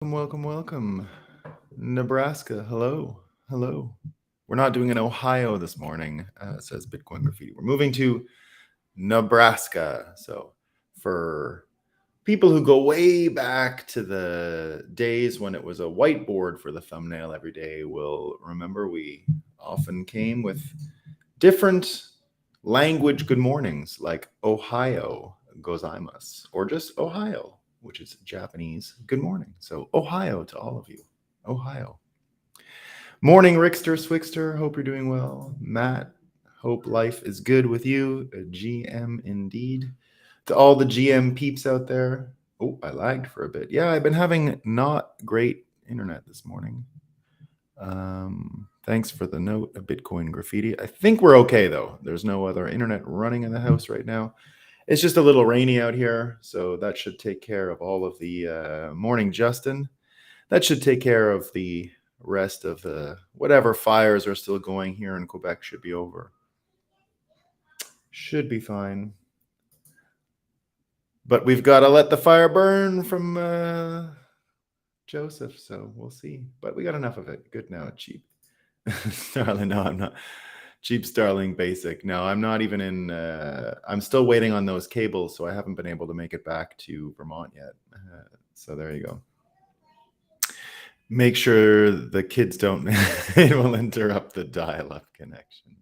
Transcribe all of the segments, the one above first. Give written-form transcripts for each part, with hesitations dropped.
Welcome. Nebraska, hello. Hello. We're not doing an Ohio this morning, says Bitcoin Graffiti. We're moving to Nebraska. So, for people who go way back to the days when it was a whiteboard for the thumbnail every day, will remember we often came with different language good mornings, like Ohio gozaimasu, or just Ohio, which is Japanese good morning. So Ohio to all of you. Ohio. Morning, Rickster, Swixter. Hope you're doing well. Matt, hope life is good with you. A GM indeed. To all the GM peeps out there. Oh, I lagged for a bit. Yeah, I've been having not great internet this morning. Thanks for the note, a Bitcoin Graffiti. I think we're okay, though. There's no other internet running in the house right now. It's just a little rainy out here, so that should take care of all of the morning, Justin. That should take care of the rest of the whatever fires are still going here in Quebec. Should be over. Should be fine. But we've got to let the fire burn from Joseph, so we'll see. But we got enough of it. Good now, cheap. Starling, no, I'm not. Cheap Starling Basic. No, I'm not even in. I'm still waiting on those cables, so I haven't been able to make it back to Vermont yet. So there you go. Make sure the kids don't. It will interrupt the dial-up connection.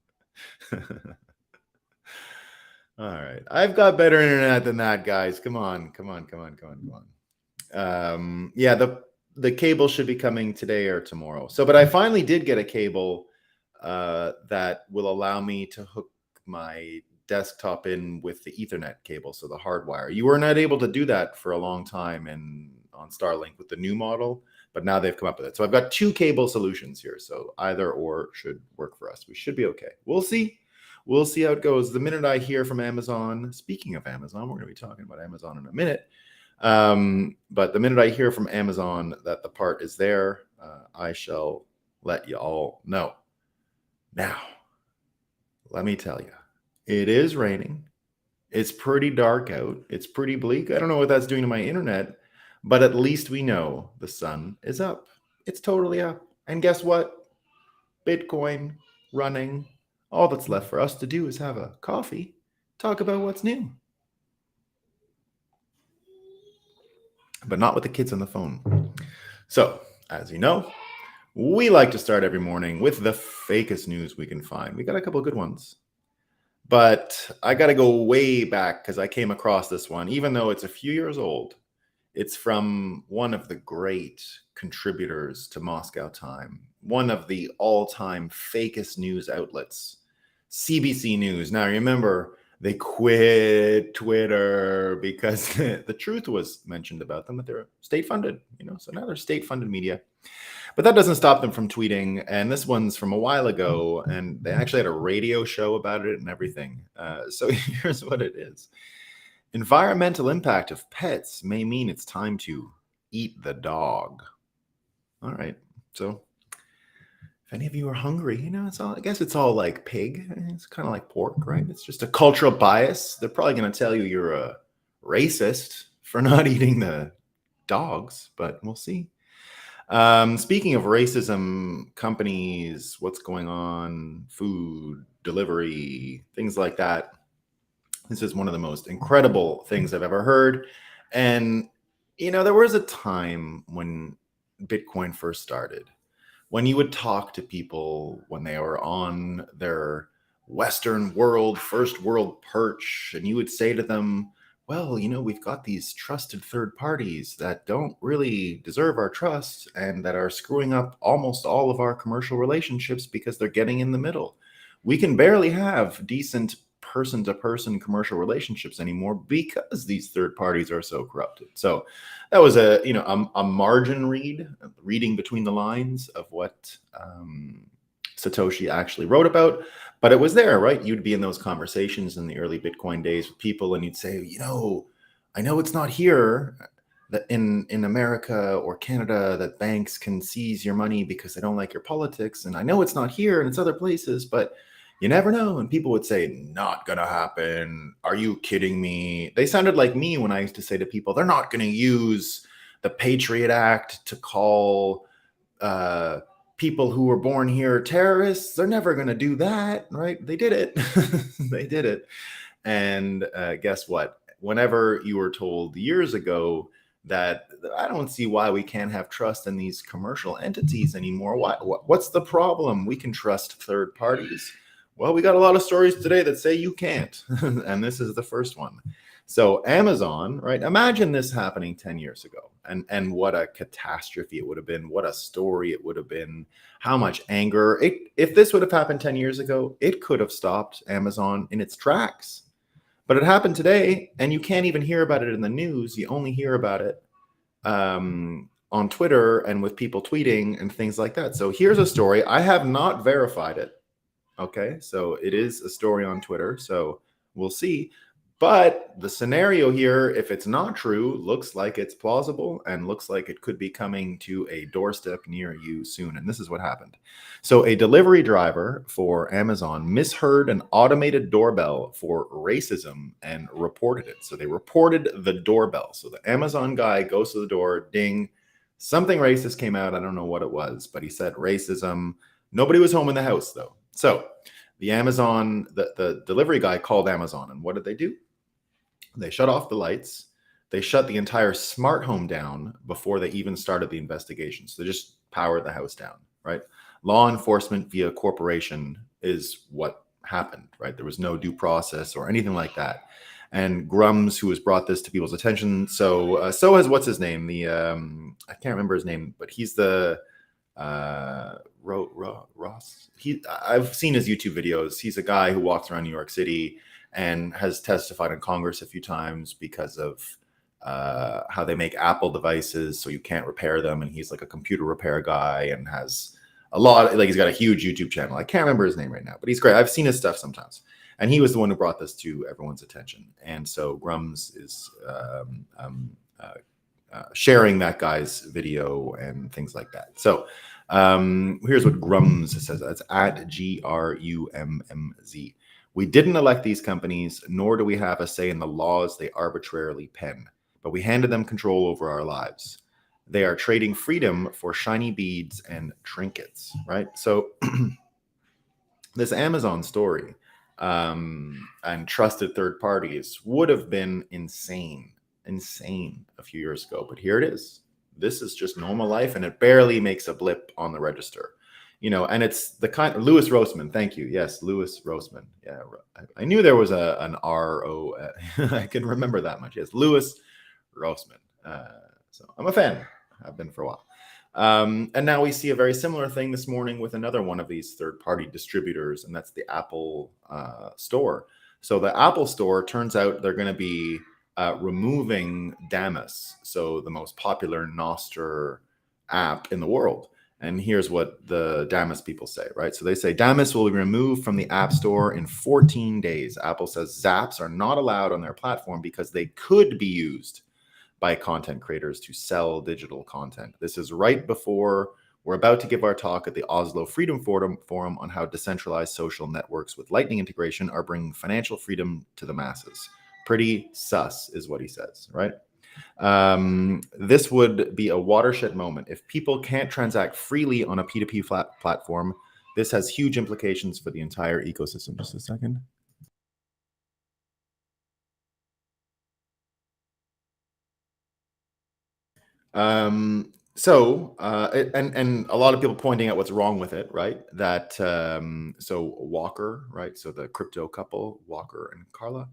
All right, I've got better internet than that, guys. Come on. Yeah, the cable should be coming today or tomorrow. So, but I finally did get a cable that will allow me to hook my desktop in with the Ethernet cable, so the hardwire. You were not able to do that for a long time on Starlink with the new model, but now they've come up with it. So I've got two cable solutions here, so either or should work for us. We should be okay. We'll see. We'll see how it goes. The minute I hear from Amazon, speaking of Amazon, we're going to be talking about Amazon in a minute. But the minute I hear from Amazon that the part is there, I shall let you all know. Now, let me tell you, it is raining. It's pretty dark out. It's pretty bleak. I don't know what that's doing to my internet, but at least we know the sun is up. It's totally up. And guess what? Bitcoin running. All that's left for us to do is have a coffee, talk about what's new. But not with the kids on the phone. So, as you know, we like to start every morning with the fakest news we can find. We got a couple of good ones. But I got to go way back because I came across this one, even though it's a few years old. It's from one of the great contributors to Moscow Time, one of the all-time fakest news outlets, CBC News. Now, remember, they quit Twitter because the truth was mentioned about them, that they're state-funded, so now they're state-funded media. But that doesn't stop them from tweeting. And this one's from a while ago, and they actually had a radio show about it and everything. So here's what it is. Environmental impact of pets may mean it's time to eat the dog. All right. So if any of you are hungry, I guess it's all like pig. It's kind of like pork, right? It's just a cultural bias. They're probably going to tell you you're a racist for not eating the dogs, but we'll see. Speaking of racism, companies, what's going on, food, delivery, things like that. This is one of the most incredible things I've ever heard. And, there was a time when Bitcoin first started, when you would talk to people when they were on their Western world, first world perch, and you would say to them, well, we've got these trusted third parties that don't really deserve our trust and that are screwing up almost all of our commercial relationships because they're getting in the middle. We can barely have decent person-to-person commercial relationships anymore because these third parties are so corrupted. So that was a margin reading between the lines of what Satoshi actually wrote about. But it was there, right? You'd be in those conversations in the early Bitcoin days with people, and you'd say, I know it's not here that in America or Canada that banks can seize your money because they don't like your politics. And I know it's not here and it's other places, but you never know. And people would say, not going to happen. Are you kidding me? They sounded like me when I used to say to people, they're not going to use the Patriot Act to call people who were born here terrorists. They're never going to do that, right? They did it. They did it. And guess what? Whenever you were told years ago that I don't see why we can't have trust in these commercial entities anymore. What's the problem? We can trust third parties. Well, we got a lot of stories today that say you can't. And this is the first one. So Amazon, right? Imagine this happening 10 years ago, and what a catastrophe it would have been. What a story it would have been. How much anger. If this would have happened 10 years ago, it could have stopped Amazon in its tracks. But it happened today, and you can't even hear about it in the news. You only hear about it on Twitter and with people tweeting and things like that. So here's a story. I have not verified it. Okay, so it is a story on Twitter. So we'll see. But the scenario here, if it's not true, looks like it's plausible and looks like it could be coming to a doorstep near you soon. And this is what happened. So a delivery driver for Amazon misheard an automated doorbell for racism and reported it. So they reported the doorbell. So the Amazon guy goes to the door, ding, something racist came out. I don't know what it was, but he said racism. Nobody was home in the house, though. So the delivery guy called Amazon, and what did they do? They shut off the lights. They shut the entire smart home down before they even started the investigation. So they just powered the house down, right? Law enforcement via corporation is what happened, right? There was no due process or anything like that. And Grums, who has brought this to people's attention, so has what's his name? I can't remember his name, but he's the Ross. I've seen his YouTube videos. He's a guy who walks around New York City and has testified in Congress a few times because of how they make Apple devices so you can't repair them. And he's like a computer repair guy and has a lot, like he's got a huge YouTube channel. I can't remember his name right now, but he's great. I've seen his stuff sometimes. And he was the one who brought this to everyone's attention. And so Grums is sharing that guy's video and things like that. So here's what Grums says. That's at GRUMMZ. We didn't elect these companies, nor do we have a say in the laws they arbitrarily pen, but we handed them control over our lives. They are trading freedom for shiny beads and trinkets, right? So this Amazon story and trusted third parties would have been insane a few years ago, but here it is. This is just normal life, and it barely makes a blip on the register. You know, and it's the kind of Louis Roseman. Thank you. Yes, Louis Roseman. Yeah, I knew there was an R-O. I can remember that much. Yes, Louis Roseman. So I'm a fan. I've been for a while. And now we see a very similar thing this morning with another one of these third-party distributors, and that's the Apple store. So the Apple store, turns out they're going to be removing Damas, so the most popular Noster app in the world. And here's what the Damas people say, right? So they say Damas will be removed from the App Store in 14 days. Apple says Zaps are not allowed on their platform because they could be used by content creators to sell digital content. This is right before we're about to give our talk at the Oslo Freedom Forum on how decentralized social networks with Lightning integration are bringing financial freedom to the masses. Pretty sus is what he says, right? This would be a watershed moment. If people can't transact freely on a P2P platform, this has huge implications for the entire ecosystem. Just a second. And a lot of people pointing out what's wrong with it, right? That so Walker, right? So the crypto couple, Walker and Carla.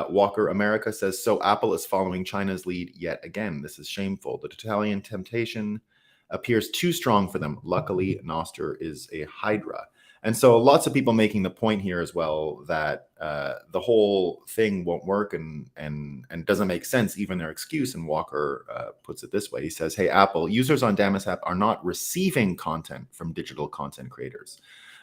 Walker America says, so Apple is following China's lead yet again. This is shameful. The Italian temptation appears too strong for them. Luckily, Noster is a hydra. And so lots of people making the point here as well that the whole thing won't work and doesn't make sense, even their excuse. And Walker puts it this way. He says, hey, Apple, users on Damas app are not receiving content from digital content creators.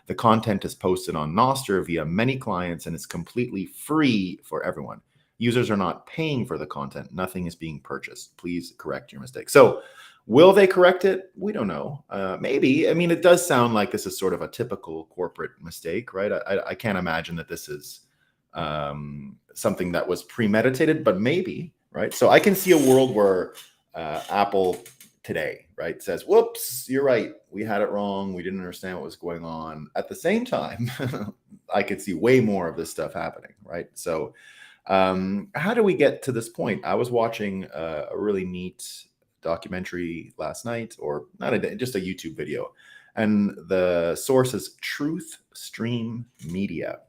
The content is posted on Noster via many clients and is completely free for everyone. Users are not paying for the content. Nothing is being purchased. Please correct your mistake. So will they correct it? We don't know. Maybe. I mean, it does sound like this is sort of a typical corporate mistake, right? I can't imagine that this is something that was premeditated, but maybe, right? So I can see a world where Apple today, right, says, whoops, you're right. We had it wrong. We didn't understand what was going on. At the same time, I could see way more of this stuff happening, right? So how do we get to this point? I was watching a really neat documentary last night, or not a day, just a YouTube video. And the source is Truth Stream Media.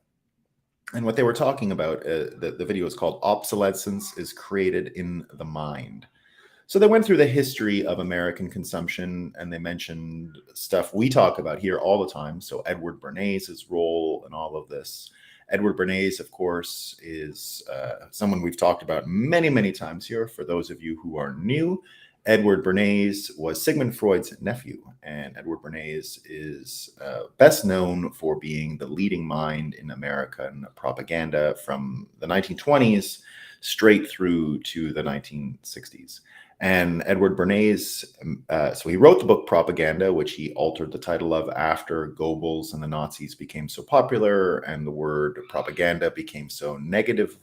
And what they were talking about, the video is called Obsolescence is Created in the Mind. So they went through the history of American consumption, and they mentioned stuff we talk about here all the time. So Edward Bernays' role in all of this. Edward Bernays, of course, is someone we've talked about many, many times here. For those of you who are new, Edward Bernays was Sigmund Freud's nephew, and Edward Bernays is best known for being the leading mind in American propaganda from the 1920s straight through to the 1960s. And Edward Bernays, so he wrote the book Propaganda, which he altered the title of after Goebbels and the Nazis became so popular and the word propaganda became so negative,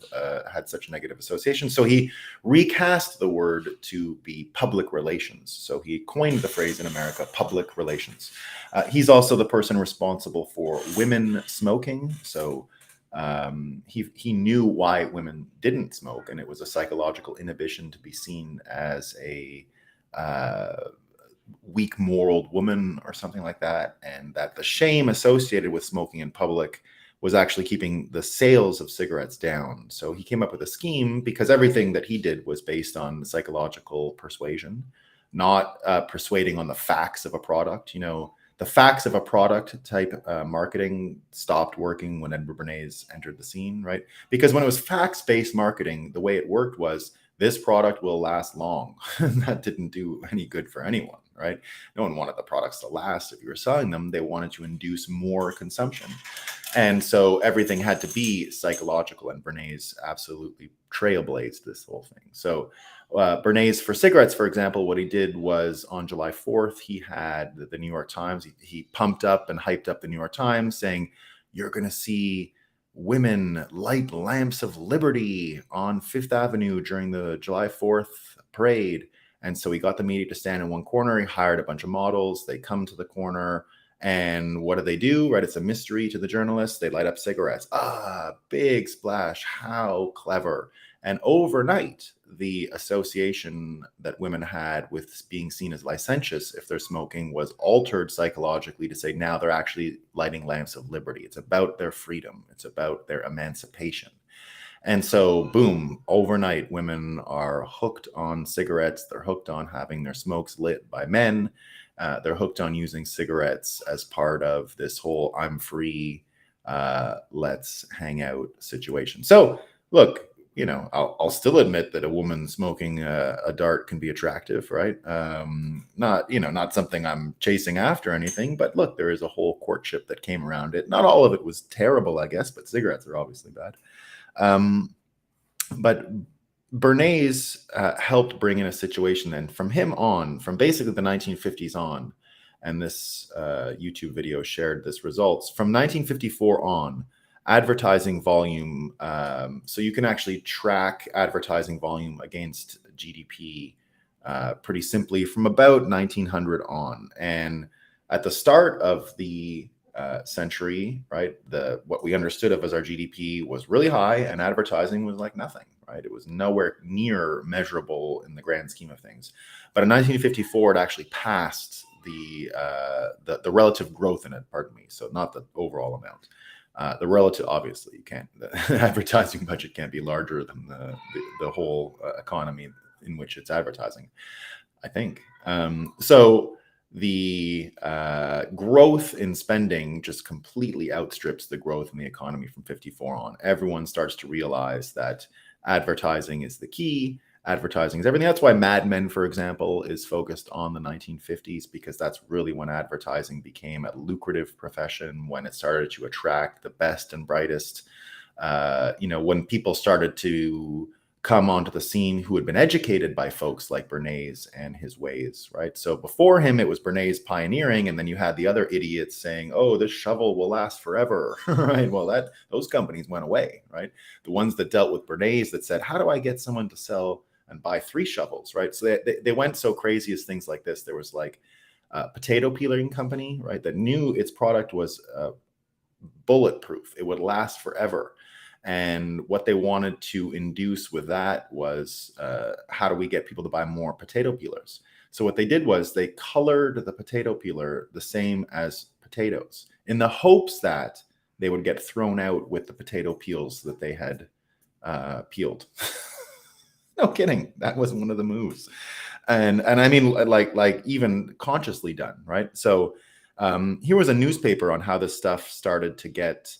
had such negative association. So he recast the word to be public relations. So he coined the phrase in America, public relations. He's also the person responsible for women smoking. So he knew why women didn't smoke, and it was a psychological inhibition to be seen as a weak-moraled woman or something like that, and that the shame associated with smoking in public was actually keeping the sales of cigarettes down. So he came up with a scheme, because everything that he did was based on psychological persuasion, not persuading on the facts of a product. You know, the facts of a product type marketing stopped working when Edward Bernays entered the scene, right? Because when it was facts-based marketing, the way it worked was this product will last long. That didn't do any good for anyone, right? No one wanted the products to last. If you were selling them, they wanted to induce more consumption. And so everything had to be psychological, and Bernays absolutely trailblazed this whole thing. So Bernays, for cigarettes, for example, what he did was on July 4th, he had the New York Times. He pumped up and hyped up the New York Times, saying, you're going to see women light lamps of liberty on Fifth Avenue during the July 4th parade. And so he got the media to stand in one corner. He hired a bunch of models. They come to the corner. And what do? Right? It's a mystery to the journalists. They light up cigarettes. Big splash. How clever. And overnight, the association that women had with being seen as licentious if they're smoking was altered psychologically to say now they're actually lighting lamps of liberty. It's about their freedom. It's about their emancipation. And so, boom, overnight, women are hooked on cigarettes. They're hooked on having their smokes lit by men. They're hooked on using cigarettes as part of this whole I'm free, let's hang out situation. So, look, you know, I'll still admit that a woman smoking a dart can be attractive, right? Not something I'm chasing after or anything, but look, there is a whole courtship that came around it. Not all of it was terrible, I guess, but cigarettes are obviously bad. But Bernays helped bring in a situation, and from him on, from basically the 1950s on, and this YouTube video shared this results, from 1954 on, advertising volume, so you can actually track advertising volume against GDP pretty simply from about 1900 on. And at the start of the century, right, what we understood of as our GDP was really high, and advertising was like nothing, right? It was nowhere near measurable in the grand scheme of things. But in 1954, it actually passed the relative growth in it, pardon me, so not the overall amount. The relative, obviously, you can't. The advertising budget can't be larger than the whole economy in which it's advertising, I think. So the growth in spending just completely outstrips the growth in the economy from 54 on. Everyone starts to realize that advertising is the key. Advertising is everything. That's why Mad Men, for example, is focused on the 1950s, because that's really when advertising became a lucrative profession, when it started to attract the best and brightest. When people started to come onto the scene who had been educated by folks like Bernays and his ways, right? So before him, it was Bernays pioneering, and then you had the other idiots saying, oh, this shovel will last forever, right? Well, those companies went away, right? The ones that dealt with Bernays that said, how do I get someone to sell and buy 3 shovels, right? So they went so crazy as things like this. There was like a potato peeling company, right, that knew its product was bulletproof. It would last forever. And what they wanted to induce with that was how do we get people to buy more potato peelers? So what they did was they colored the potato peeler the same as potatoes in the hopes that they would get thrown out with the potato peels that they had peeled. No kidding. That was one of the moves. And I mean, like even consciously done, right? So here was a newspaper on how this stuff started to get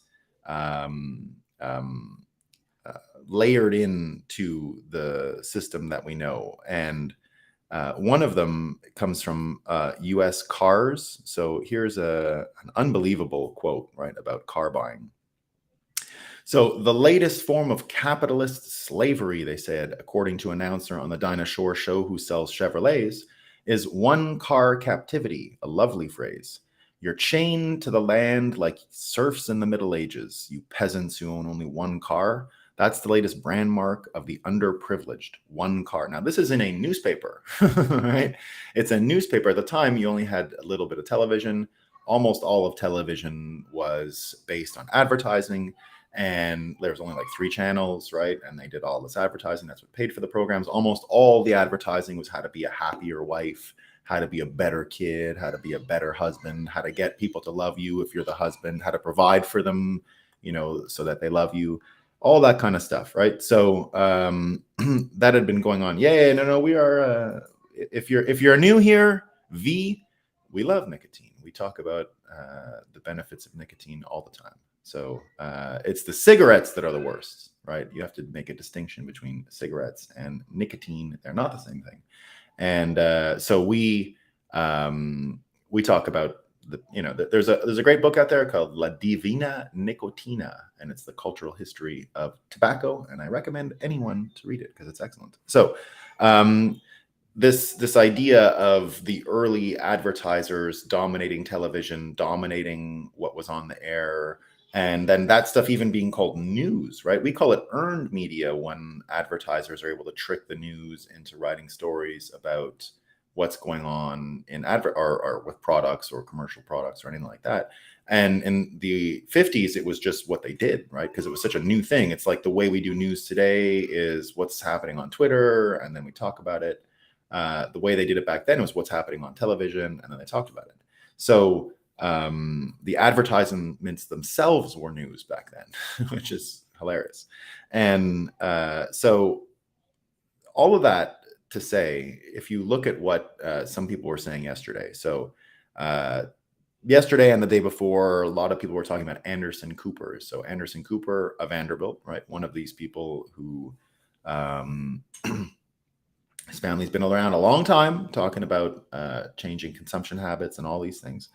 um, um, layered into the system that we know. And one of them comes from U.S. cars. So here's an unbelievable quote, right, about car buying. So the latest form of capitalist slavery, they said, according to an announcer on the Dinah Shore show who sells Chevrolets, is one car captivity, a lovely phrase. You're chained to the land like serfs in the Middle Ages, you peasants who own only one car. That's the latest brand mark of the underprivileged, one car. Now, this is in a newspaper, right? It's a newspaper. At the time, you only had a little bit of television. Almost all of television was based on advertising. And there was only like 3 channels, right? And they did all this advertising. That's what paid for the programs. Almost all the advertising was how to be a happier wife, how to be a better kid, how to be a better husband, how to get people to love you if you're the husband, how to provide for them, you know, so that they love you, all that kind of stuff, right? So that had been going on. Yeah, no, we are. If you're new here, we love nicotine. We talk about the benefits of nicotine all the time. So it's the cigarettes that are the worst, right? You have to make a distinction between cigarettes and nicotine. They're not the same thing. And so we talk about there's a great book out there called La Divina Nicotina, and it's the cultural history of tobacco. And I recommend anyone to read it because it's excellent. So this idea of the early advertisers dominating television, dominating what was on the air, and then that stuff even being called news, right? We call it earned media when advertisers are able to trick the news into writing stories about what's going on in or with products or commercial products or anything like that. And in the 50s, it was just what they did, right? Because it was such a new thing. It's like the way we do news today is what's happening on Twitter, and then we talk about it. The way they did it back then was what's happening on television, and then they talked about it. So the advertisements themselves were news back then, which is hilarious. And so all of that to say, if you look at what some people were saying yesterday, so yesterday and the day before, a lot of people were talking about Anderson Cooper. So Anderson Cooper of Vanderbilt, right? One of these people who his family's been around a long time talking about changing consumption habits and all these things.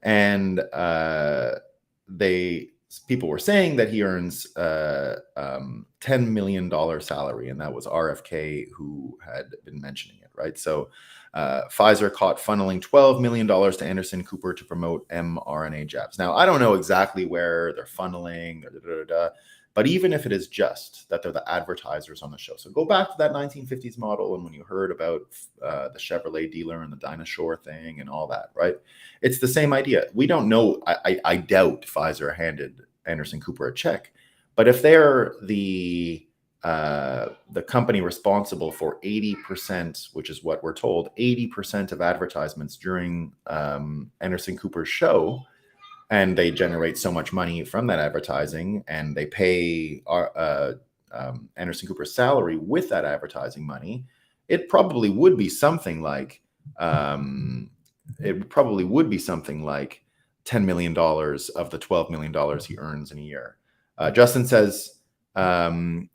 And people were saying that he earns $10 million salary, and that was RFK who had been mentioning it, right? So Pfizer caught funneling $12 million to Anderson Cooper to promote mRNA jabs. Now, I don't know exactly where they're funneling, but even if it is just that they're the advertisers on the show. So go back to that 1950s model, and when you heard about the Chevrolet dealer and the Dinah Shore thing and all that, right? It's the same idea. We don't know. I doubt Pfizer handed Anderson Cooper a check, but if they're the company responsible for 80%, which is what we're told, 80% of advertisements during Anderson Cooper's show, and they generate so much money from that advertising, and they pay Anderson Cooper's salary with that advertising money, it probably would be something like $10 million of the $12 million he earns in a year. Justin says, YouTube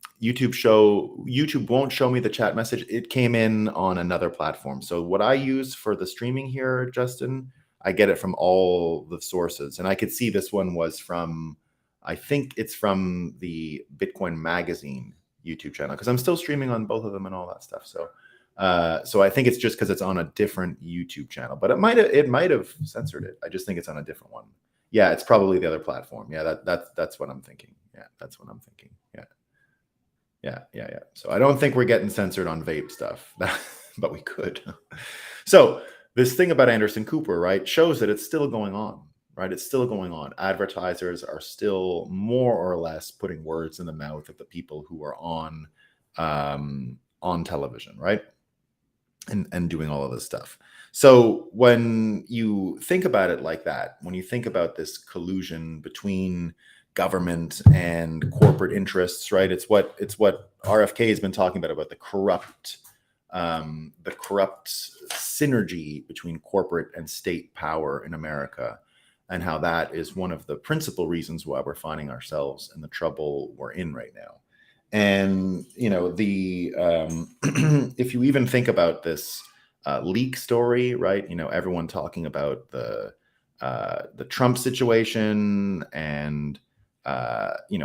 won't show me the chat message. It came in on another platform. So what I use for the streaming here, Justin, I get it from all the sources. And I could see this one was from, I think it's from the Bitcoin Magazine YouTube channel, because I'm still streaming on both of them and all that stuff. So I think it's just because it's on a different YouTube channel, but it might have censored it. I just think it's on a different one. Yeah, it's probably the other platform. Yeah, that's what I'm thinking. Yeah, that's what I'm thinking. Yeah. Yeah. So I don't think we're getting censored on vape stuff, but we could. So this thing about Anderson Cooper, right, shows that it's still going on, right? It's still going on. Advertisers are still more or less putting words in the mouth of the people who are on television, right? And doing all of this stuff. So when you think about it like that, when you think about this collusion between government and corporate interests, right? It's what RFK has been talking about the corrupt synergy between corporate and state power in America, and how that is one of the principal reasons why we're finding ourselves in the trouble we're in right now. And the if you even think about this leak story, right? Everyone talking about the Trump situation, and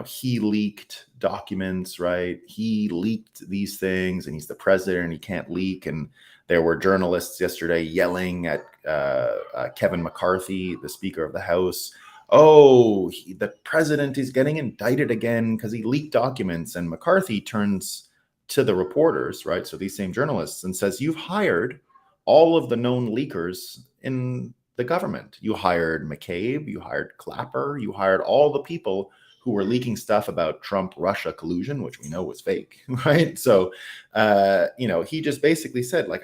he leaked documents, right? He leaked these things, and he's the president, and he can't leak. And there were journalists yesterday yelling at Kevin McCarthy, the Speaker of the House. Oh, the president is getting indicted again because he leaked documents. And McCarthy turns to the reporters, right? So these same journalists, and says, you've hired all of the known leakers in the government. You hired McCabe, you hired Clapper, you hired all the people who were leaking stuff about Trump-Russia collusion, which we know was fake, right? So, he just basically said, like,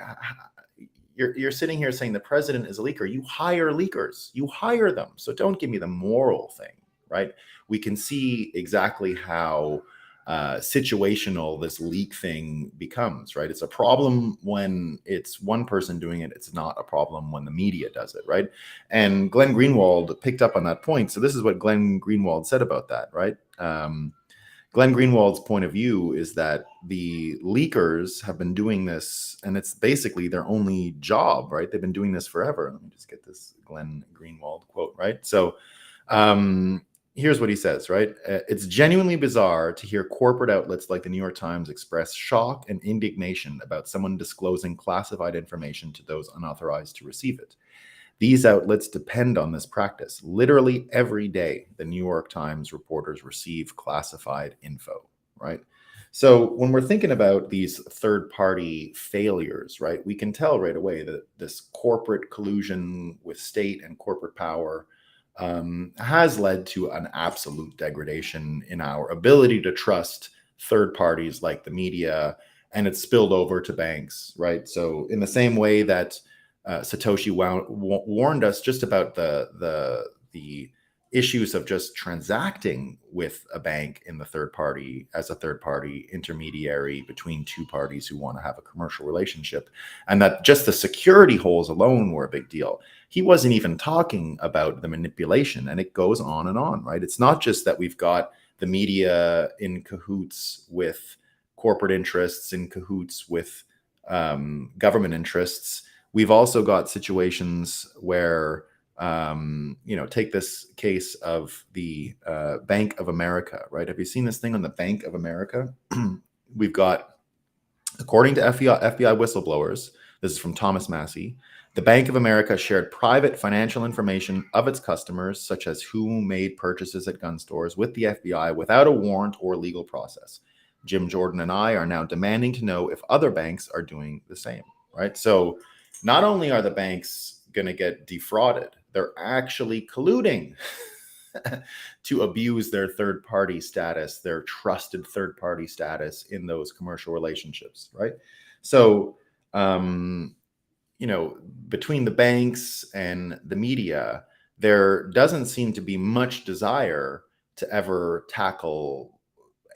you're sitting here saying the president is a leaker. You hire leakers. You hire them. So don't give me the moral thing, right? We can see exactly how situational this leak thing becomes, right? It's a problem when it's one person doing it. It's not a problem when the media does it, right? And Glenn Greenwald picked up on that point. So this is what Glenn Greenwald said about that, right? Glenn Greenwald's point of view is that the leakers have been doing this, and it's basically their only job, right? They've been doing this forever. Let me just get this Glenn Greenwald quote, right? So here's what he says, right? It's genuinely bizarre to hear corporate outlets like the New York Times express shock and indignation about someone disclosing classified information to those unauthorized to receive it. These outlets depend on this practice. Literally every day, the New York Times reporters receive classified info, right? So when we're thinking about these third-party failures, right, we can tell right away that this corporate collusion with state and corporate power has led to an absolute degradation in our ability to trust third parties like the media, and it's spilled over to banks, right? So in the same way that Satoshi warned us just about the issues of just transacting with a bank in the third party as a third party intermediary between two parties who want to have a commercial relationship, and that just the security holes alone were a big deal. He wasn't even talking about the manipulation, and it goes on and on, right? It's not just that we've got the media in cahoots with corporate interests, in cahoots with government interests. We've also got situations where, take this case of the Bank of America, right? Have you seen this thing on the Bank of America? We've got, according to FBI whistleblowers, this is from Thomas Massey, the Bank of America shared private financial information of its customers, such as who made purchases at gun stores, with the FBI without a warrant or legal process. Jim Jordan and I are now demanding to know if other banks are doing the same, right? So not only are the banks going to get defrauded, they're actually colluding to abuse their third-party status, their trusted third-party status in those commercial relationships, right? So, between the banks and the media, there doesn't seem to be much desire to ever tackle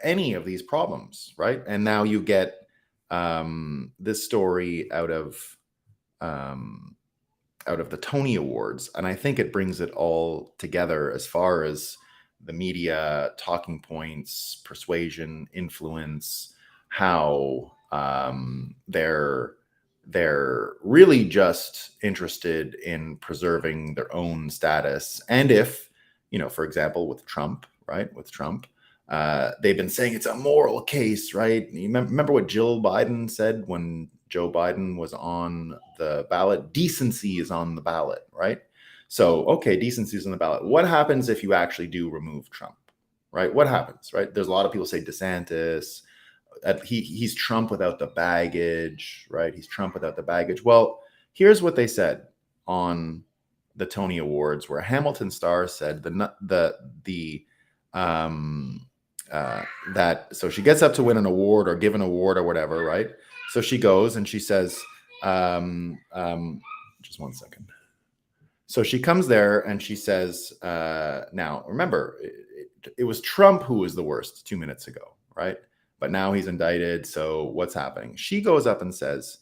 any of these problems, right? And now you get this story out of the Tony Awards, and I think it brings it all together as far as the media talking points, persuasion, influence, how they're really just interested in preserving their own status. And if, for example, with Trump, right? With Trump, they've been saying it's a moral case, right? You remember what Jill Biden said when Joe Biden was on the ballot? Decency is on the ballot, right? So, okay, decency is on the ballot. What happens if you actually do remove Trump, right? What happens, right? There's a lot of people say DeSantis, he's Trump without the baggage, right? He's Trump without the baggage. Well, here's what they said on the Tony Awards, where Hamilton Starr said that so she gets up to win an award or give an award or whatever, right? So she goes and she says, just one second. So she comes there and she says, now remember, it was Trump who was the worst 2 minutes ago, right? But now he's indicted. So what's happening? She goes up and says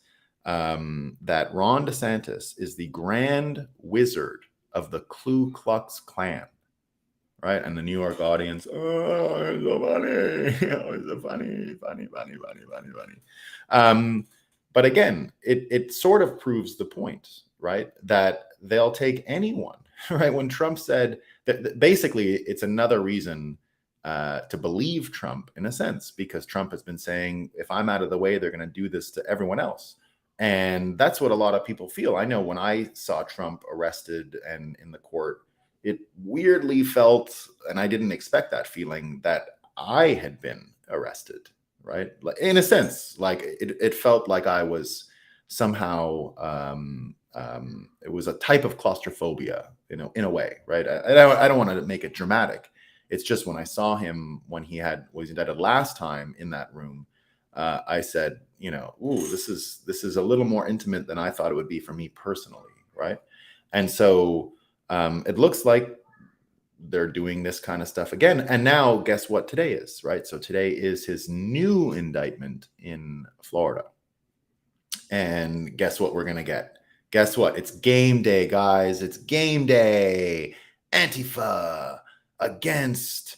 that Ron DeSantis is the grand wizard of the Ku Klux Klan, right? And the New York audience, oh, it's so funny. Oh, it's so funny. But again, it sort of proves the point, right? That they'll take anyone, right? When Trump said that basically it's another reason to believe Trump in a sense, because Trump has been saying, if I'm out of the way, they're going to do this to everyone else. And that's what a lot of people feel. I know when I saw Trump arrested and in the court, it weirdly felt, and I didn't expect that feeling, that I had been arrested, right? Like, in a sense, like it felt like I was somehow, it was a type of claustrophobia, in a way, right? I don't want to make it dramatic. It's just when I saw him when he was indicted last time in that room, I said, ooh, this is a little more intimate than I thought it would be for me personally, right? And so it looks like they're doing this kind of stuff again. And now guess what today is, right? So today is his new indictment in Florida. And guess what we're going to get? Guess what? It's game day, guys. It's game day. Antifa against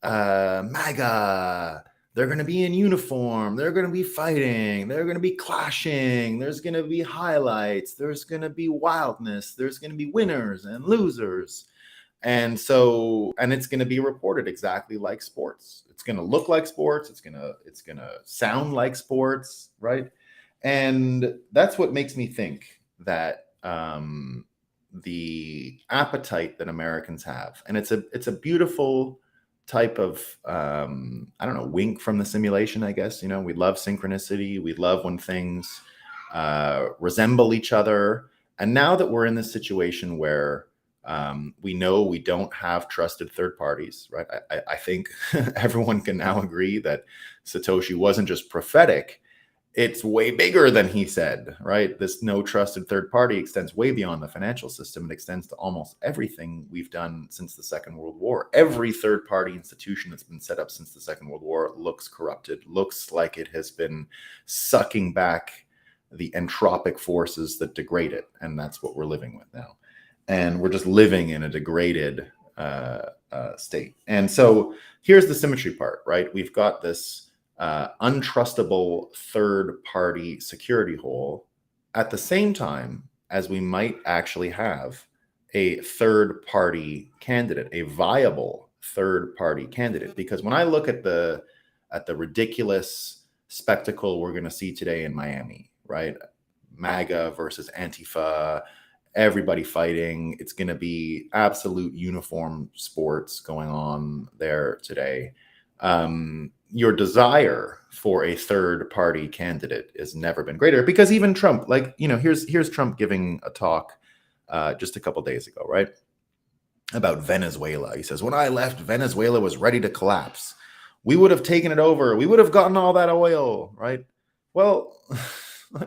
MAGA. They're going to be in uniform. They're going to be fighting. They're going to be clashing. There's going to be highlights. There's going to be wildness. There's going to be winners and losers. And it's going to be reported exactly like sports. It's going to look like sports. It's going to sound like sports, right? And that's what makes me think that the appetite that Americans have, and it's a beautiful type of wink from the simulation, I guess. We love synchronicity. We love when things resemble each other. And now that we're in this situation where we know we don't have trusted third parties, right? I think everyone can now agree that Satoshi wasn't just prophetic. It's way bigger than he said, right? This no trusted third party extends way beyond the financial system. It extends to almost everything we've done since the Second World War. Every third party institution that's been set up since the Second World War looks corrupted, looks like it has been sucking back the entropic forces that degrade it. And that's what we're living with now. And we're just living in a degraded state. And so here's the symmetry part, right? We've got this untrustable third-party security hole at the same time as we might actually have a third-party candidate, a viable third-party candidate. Because when I look at the ridiculous spectacle we're going to see today in Miami, right? MAGA versus Antifa, everybody fighting. It's going to be absolute uniform sports going on there today. Your desire for a third party candidate has never been greater, because even Trump, here's Trump giving a talk just a couple days ago, right? About Venezuela. He says, when I left, Venezuela was ready to collapse. We would have taken it over. We would have gotten all that oil, right? Well,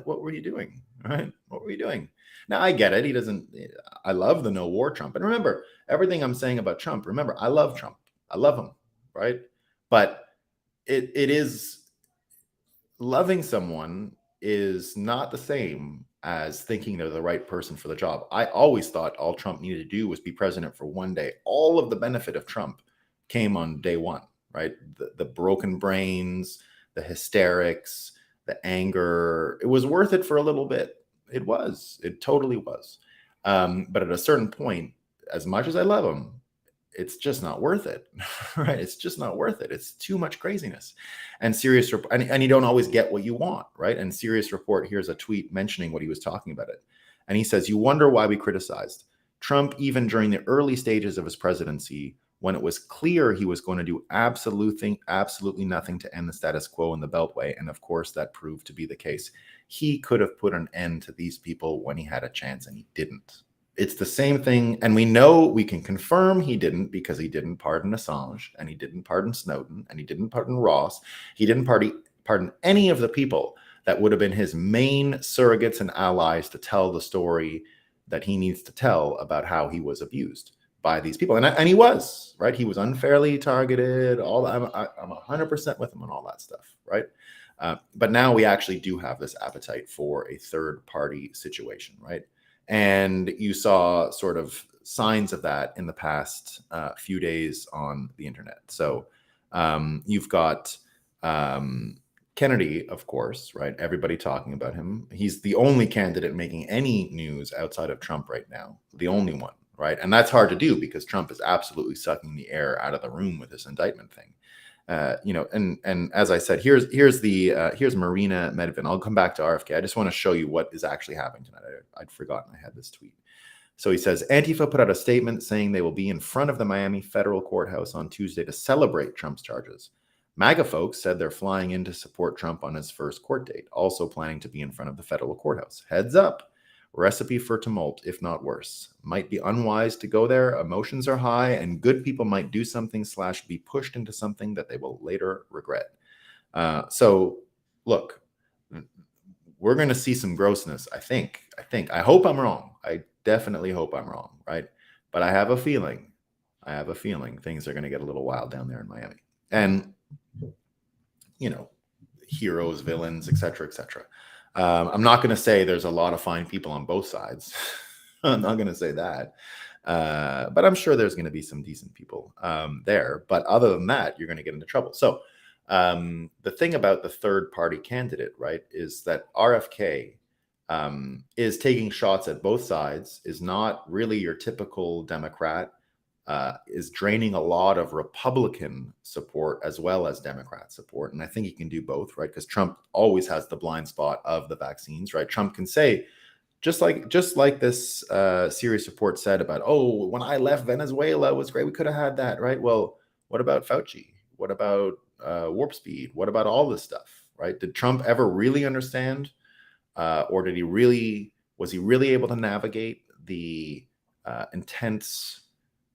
what were you doing, right? What were you doing? Now, I get it. I love the no war Trump. And remember, everything I'm saying about Trump, remember, I love Trump. I love him, right? But it is, loving someone is not the same as thinking they're the right person for the job. I always thought all Trump needed to do was be president for one day. All of the benefit of Trump came on day one, right? The broken brains, the hysterics, the anger. It was worth it for a little bit. It was. It totally was. But at a certain point, as much as I love him, it's just not worth it, right? It's just not worth it. It's too much craziness. And and you don't always get what you want, right? And Serious Report, here's a tweet mentioning what he was talking about it. And he says, you wonder why we criticized Trump even during the early stages of his presidency when it was clear he was going to do absolutely nothing to end the status quo in the Beltway. And of course, that proved to be the case. He could have put an end to these people when he had a chance, and he didn't. It's the same thing. And we can confirm he didn't, because he didn't pardon Assange, and he didn't pardon Snowden, and he didn't pardon Ross. He didn't pardon any of the people that would have been his main surrogates and allies to tell the story that he needs to tell about how he was abused by these people. And he was, right? He was unfairly targeted. I'm 100% with him on all that stuff, right? But now we actually do have this appetite for a third party situation, right? And you saw sort of signs of that in the past few days on the internet. So you've got Kennedy, of course, right? Everybody talking about him. He's the only candidate making any news outside of Trump right now, the only one, right? And that's hard to do because Trump is absolutely sucking the air out of the room with this indictment thing. And as I said, here's Marina Medvin. I'll come back to RFK. I just want to show you what is actually happening tonight. I'd forgotten I had this tweet. So he says, Antifa put out a statement saying they will be in front of the Miami federal courthouse on Tuesday to celebrate Trump's charges. MAGA folks said they're flying in to support Trump on his first court date, also planning to be in front of the federal courthouse. Heads up. Recipe for tumult, if not worse. Might be unwise to go there. Emotions are high, and good people might do something / be pushed into something that they will later regret. So, look, we're going to see some grossness, I think. I hope I'm wrong. I definitely hope I'm wrong, right? But I have a feeling things are going to get a little wild down there in Miami. And, heroes, villains, etc., etc. I'm not going to say there's a lot of fine people on both sides. I'm not going to say that. But I'm sure there's going to be some decent people there. But other than that, you're going to get into trouble. So the thing about the third party candidate, right, is that RFK is taking shots at both sides, is not really your typical Democrat, is draining a lot of Republican support as well as Democrat support. And I think he can do both, right? Because Trump always has the blind spot of the vaccines, right? Trump can say, just like this series report said about, oh, when I left Venezuela, it was great. We could have had that, right? Well, what about Fauci? What about warp speed? What about all this stuff, right? Did Trump ever really understand? Or was he really able to navigate the intense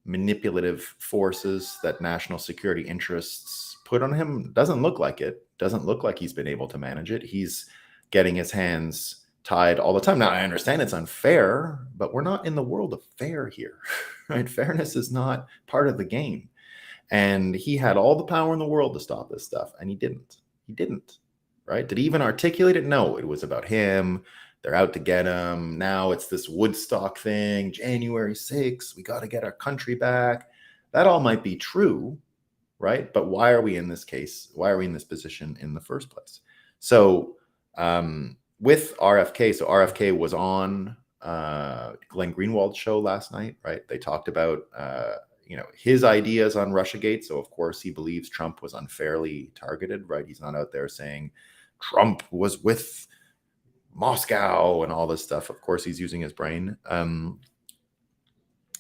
manipulative forces that national security interests put on him? Doesn't look like it. Doesn't look like he's been able to manage it. He's getting his hands tied all the time. Now, I understand it's unfair, but we're not in the world of fair here, right? Fairness is not part of the game. And he had all the power in the world to stop this stuff, and he didn't. He didn't, right? Did he even articulate it? No, it was about him. They're out to get him. Now it's this Woodstock thing, January 6th. We got to get our country back. That all might be true, right? But why are we in this case? Why are we in this position in the first place? So with RFK, so RFK was on Glenn Greenwald's show last night, right? They talked about his ideas on Russiagate. So of course he believes Trump was unfairly targeted, right? He's not out there saying Trump was with Moscow and all this stuff. Of course, he's using his brain.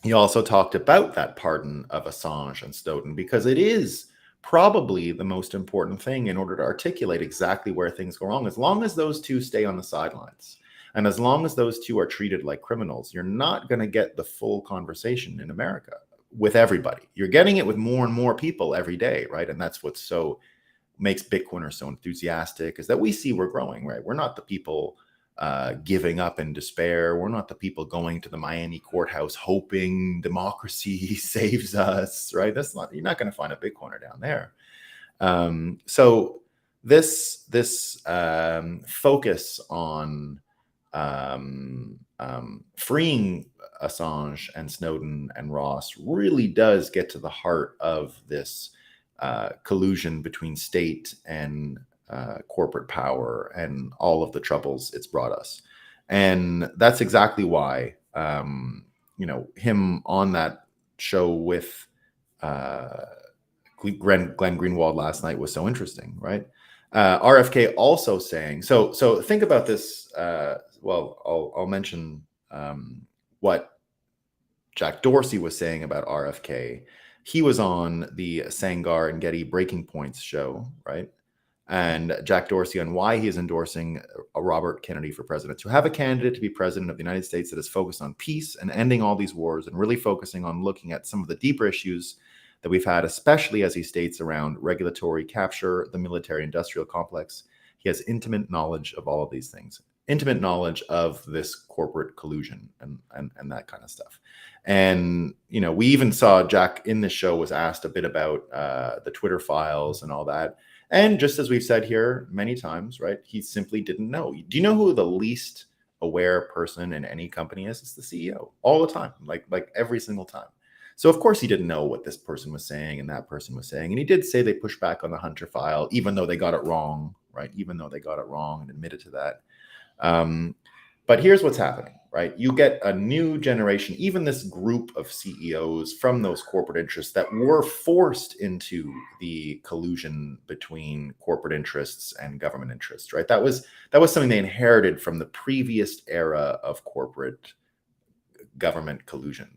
He also talked about that pardon of Assange and Snowden because it is probably the most important thing in order to articulate exactly where things go wrong. As long as those two stay on the sidelines and as long as those two are treated like criminals, you're not going to get the full conversation in America with everybody. You're getting it with more and more people every day, right? And that's what's so makes Bitcoiners so enthusiastic, is that we see we're growing, right? We're not the people giving up in despair. We're not the people going to the Miami courthouse hoping democracy saves us, right? You're not going to find a Bitcoiner down there. So this focus on freeing Assange and Snowden and Ross really does get to the heart of this collusion between state and corporate power and all of the troubles it's brought us. And that's exactly why, him on that show with Glenn Greenwald last night was so interesting, right? RFK also saying, so think about this. I'll mention what Jack Dorsey was saying about RFK. he was on the Sangar and Getty Breaking Points show, right? And Jack Dorsey on why he is endorsing Robert Kennedy for president. To have a candidate to be president of the United States that is focused on peace and ending all these wars and really focusing on looking at some of the deeper issues that we've had, especially as he states around regulatory capture, the military industrial complex. He has intimate knowledge of all of these things, intimate knowledge of this corporate collusion and that kind of stuff. And, you know, we even saw Jack in this show was asked a bit about the Twitter files and all that. And just as we've said here many times, right, he simply didn't know. Do you know who the least aware person in any company is? It's the CEO all the time, like every single time. So of course he didn't know what this person was saying and that person was saying. And he did say they pushed back on the Hunter file, even though they got it wrong, right? Even though they got it wrong and admitted to that. But here's what's happening, right? You get a new generation, even this group of CEOs from those corporate interests that were forced into the collusion between corporate interests and government interests, right? That was something they inherited from the previous era of corporate government collusion.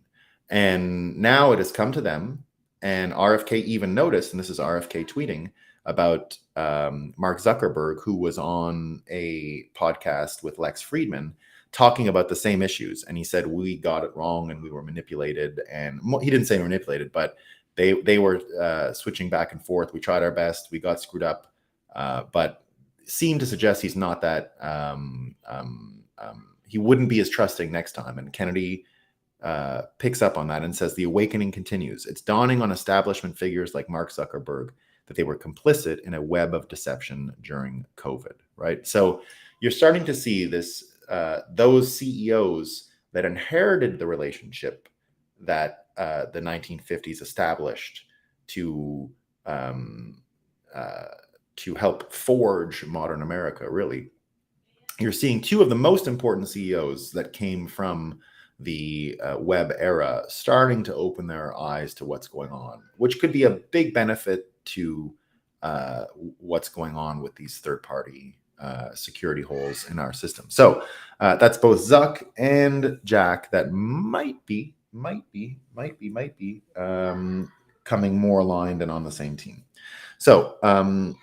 And now it has come to them, and RFK even noticed, and this is RFK tweeting about Mark Zuckerberg, who was on a podcast with Lex Friedman talking about the same issues. And he said, we got it wrong and we were manipulated. And he didn't say manipulated, but they were switching back and forth. We tried our best. We got screwed up, but seemed to suggest he's not that, he wouldn't be as trusting next time. And Kennedy picks up on that and says the awakening continues. It's dawning on establishment figures like Mark Zuckerberg that they were complicit in a web of deception during COVID, right? So you're starting to see this, those CEOs that inherited the relationship that the 1950s established to help forge modern America, really. You're seeing two of the most important CEOs that came from the web era starting to open their eyes to what's going on, which could be a big benefit to what's going on with these third-party security holes in our system. So that's both Zuck and Jack that might be coming more aligned and on the same team. So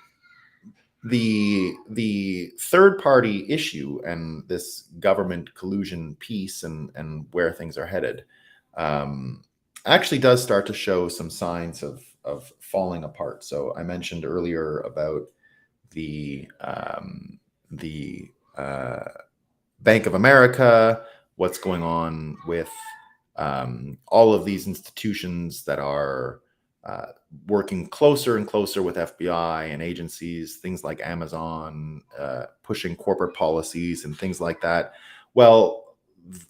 the third party issue and this government collusion piece and where things are headed actually does start to show some signs of falling apart. So I mentioned earlier about the Bank of America, what's going on with all of these institutions that are working closer and closer with FBI and agencies, things like Amazon, pushing corporate policies and things like that. Well,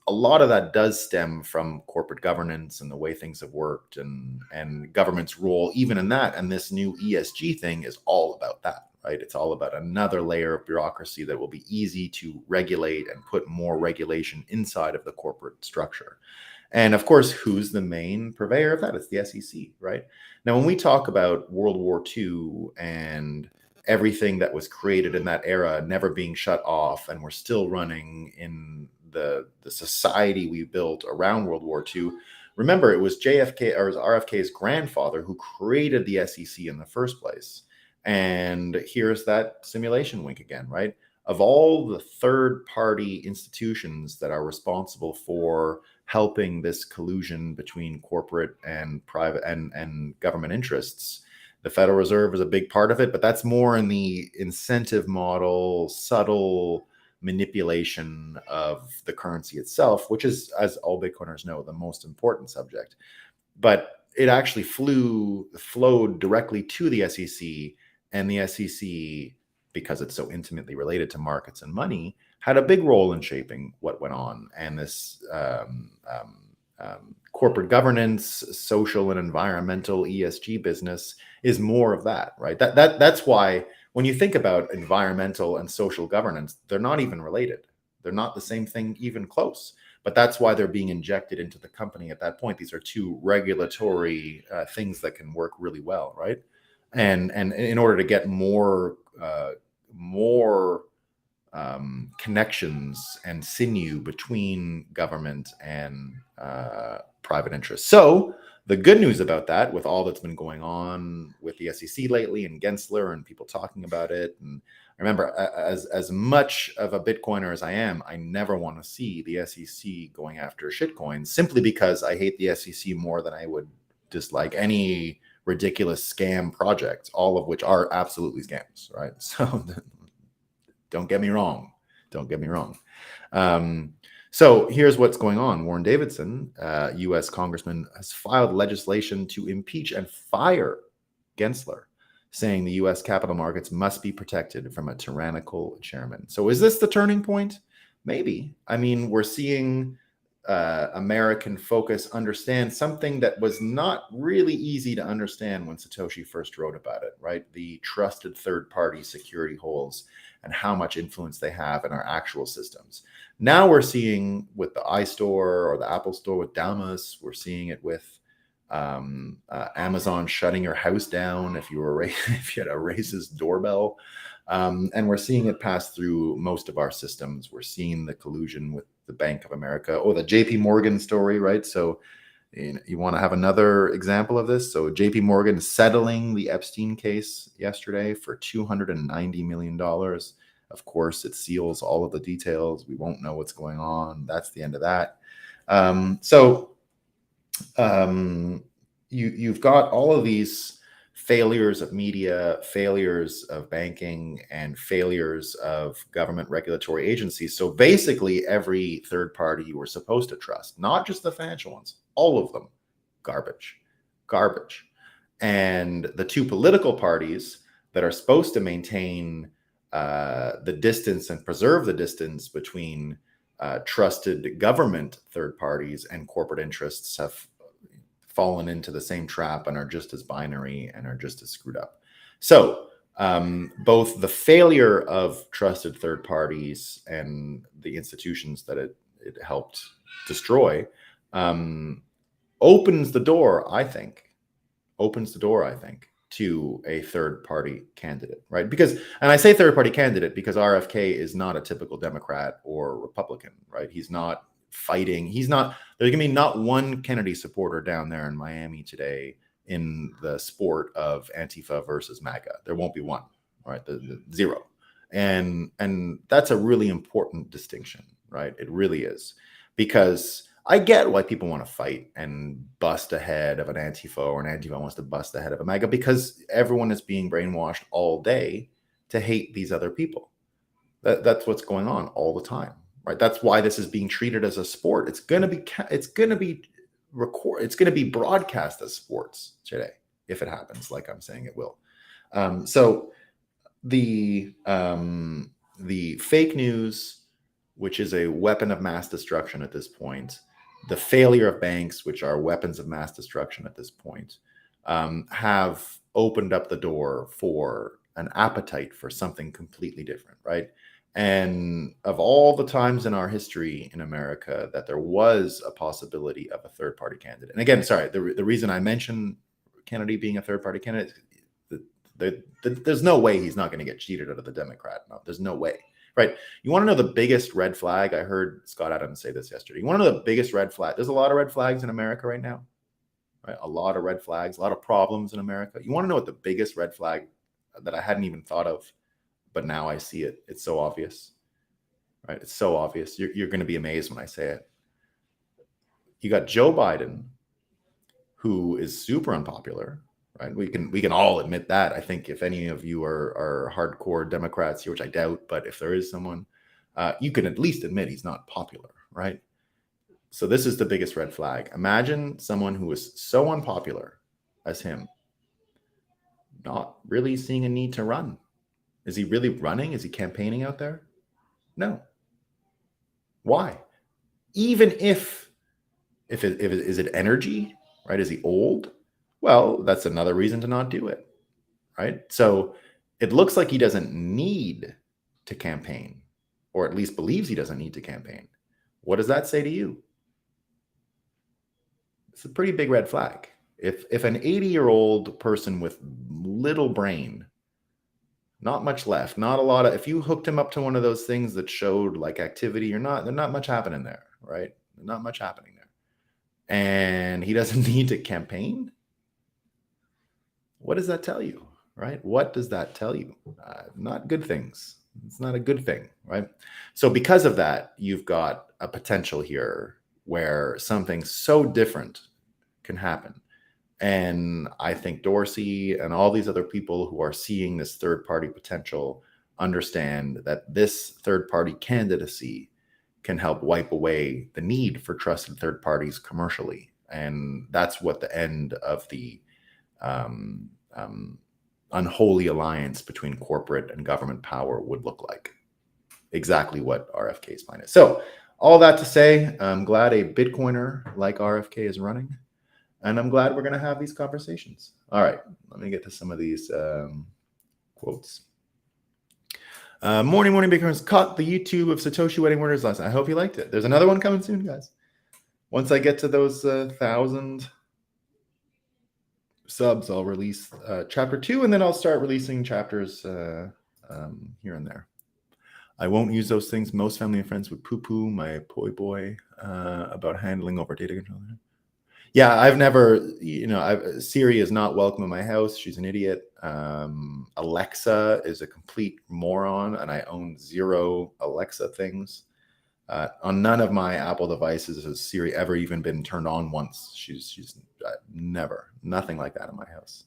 a lot of that does stem from corporate governance and the way things have worked and government's role even in that. And this new ESG thing is all about that, right? It's all about another layer of bureaucracy that will be easy to regulate and put more regulation inside of the corporate structure. And of course, who's the main purveyor of that? It's the SEC, right? Now, when we talk about World War II and everything that was created in that era never being shut off, and we're still running in the society we built around World War II, remember, it was JFK or it was RFK's grandfather who created the SEC in the first place. And here's that simulation wink again, right? Of all the third-party institutions that are responsible for helping this collusion between corporate and private and government interests, the Federal Reserve is a big part of it, but that's more in the incentive model, subtle manipulation of the currency itself, which is, as all Bitcoiners know, the most important subject. But it actually flowed directly to the SEC, and the SEC, because it's so intimately related to markets and money, had a big role in shaping what went on. And this corporate governance, social and environmental ESG business is more of that, right? That's why when you think about environmental and social governance, they're not even related. They're not the same thing, even close. But that's why they're being injected into the company at that point. These are two regulatory things that can work really well, right? And in order to get more connections and sinew between government and private interests. So The good news about that, with all that's been going on with the SEC lately and Gensler and people talking about it, and remember, as much of a Bitcoiner as I am, I never want to see the SEC going after shitcoins, simply because I hate the SEC more than I would dislike any ridiculous scam projects, all of which are absolutely scams, right? So don't get me wrong. Don't get me wrong. So here's what's going on. Warren Davidson, U.S. congressman, has filed legislation to impeach and fire Gensler, saying the U.S. capital markets must be protected from a tyrannical chairman. So is this the turning point? Maybe. I mean, we're seeing American focus understand something that was not really easy to understand when Satoshi first wrote about it, right? The trusted third-party security holes and how much influence they have in our actual systems. Now we're seeing with the iStore or the Apple Store with Damas, we're seeing it with Amazon shutting your house down if you had a racist doorbell, and we're seeing it pass through most of our systems. We're seeing the collusion with the Bank of America, or the JP Morgan story, right? So you want to have another example of this? So JP Morgan settling the Epstein case yesterday for $290 million. Of course, it seals all of the details. We won't know what's going on. That's the end of that. You've got all of these failures of media, failures of banking, and failures of government regulatory agencies. So basically, every third party you were supposed to trust, not just the financial ones, all of them, garbage. And the two political parties that are supposed to maintain the distance and preserve the distance between trusted government third parties and corporate interests have fallen into the same trap and are just as binary and are just as screwed up. So both the failure of trusted third parties and the institutions that it helped destroy opens the door, I think, to a third party candidate, right? Because, and I say third party candidate because RFK is not a typical Democrat or Republican, right? He's not fighting. There's going to be not one Kennedy supporter down there in Miami today in the sport of Antifa versus MAGA. There won't be one, right? The zero. And that's a really important distinction, right? It really is, because I get why people want to fight and bust ahead of an Antifa, or an Antifa wants to bust ahead of a MAGA, because everyone is being brainwashed all day to hate these other people. That's what's going on all the time, right? That's why this is being treated as a sport. It's going to be broadcast as sports today, if it happens, like I'm saying it will. So the fake news, which is a weapon of mass destruction at this point, the failure of banks, which are weapons of mass destruction at this point, have opened up the door for an appetite for something completely different, right? And of all the times in our history in America that there was a possibility of a third-party candidate, and again, sorry, the reason I mention Kennedy being a third-party candidate, there's no way he's not going to get cheated out of the Democrat. No, there's no way. Right. You want to know the biggest red flag? I heard Scott Adams say this yesterday. You want to know the biggest red flag? There's a lot of red flags in America right now. Right? A lot of red flags, a lot of problems in America. You want to know what the biggest red flag that I hadn't even thought of, but now I see it. It's so obvious. Right? It's so obvious. You're going to be amazed when I say it. You got Joe Biden, who is super unpopular. Right. We can all admit that. I think if any of you are hardcore Democrats here, which I doubt, but if there is someone, you can at least admit he's not popular. Right. So this is the biggest red flag. Imagine someone who is so unpopular as him not really seeing a need to run. Is he really running? Is he campaigning out there? No. Why? Even if is it energy, right? Is he old? Well, that's another reason to not do it, right? So it looks like he doesn't need to campaign, or at least believes he doesn't need to campaign. What does that say to you? It's a pretty big red flag. If an 80-year-old person with little brain, not much left, not a lot of, if you hooked him up to one of those things that showed like activity or not, there's not much happening there, right? Not much happening there. and he doesn't need to campaign. What does that tell you, right? What does that tell you? Not good things. It's not a good thing, right? So because of that, you've got a potential here where something so different can happen. And I think Dorsey and all these other people who are seeing this third party potential understand that this third party candidacy can help wipe away the need for trusted third parties commercially. And that's what the end of the unholy alliance between corporate and government power would look like. Exactly what RFK's plan is. So all that to say, I'm glad a Bitcoiner like RFK is running, and I'm glad we're going to have these conversations. All right, let me get to some of these quotes. Morning, Bitcoiners. Caught the YouTube of Satoshi Wedding Murders last night. I hope you liked it. There's another one coming soon, guys. Once I get to those 1,000 subs, I'll release chapter 2, and then I'll start releasing chapters here and there. I won't use those things. Most family and friends would poo-poo my boy about handling over data control. Yeah, I've never, Siri is not welcome in my house. She's an idiot. Alexa is a complete moron, and I own 0 Alexa things. On none of my Apple devices has Siri ever even been turned on once. She's never, nothing like that in my house.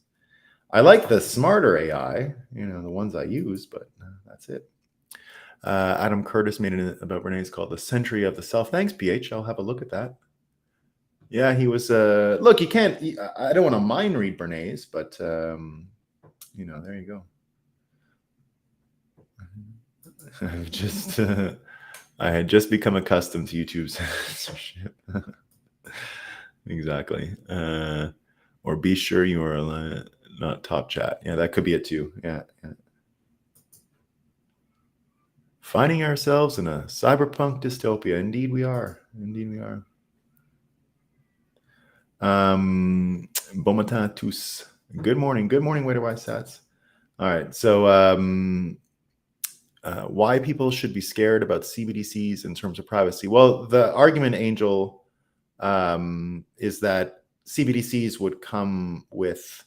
I like the smarter AI, the ones I use, but that's it. Adam Curtis made it about Bernays called The Century of the Self. Thanks, PH. I'll have a look at that. Yeah, he was, look, you can't, I don't want to mind read Bernays, but, there you go. I had just become accustomed to YouTube's censorship. Exactly. Or be sure you are not top chat. Yeah, that could be it too. Yeah. Finding ourselves in a cyberpunk dystopia. Indeed we are. Bon tous. Good morning, Waiter White Sats. All right, so why people should be scared about CBDCs in terms of privacy? Well, the argument, Angel, is that CBDCs would come with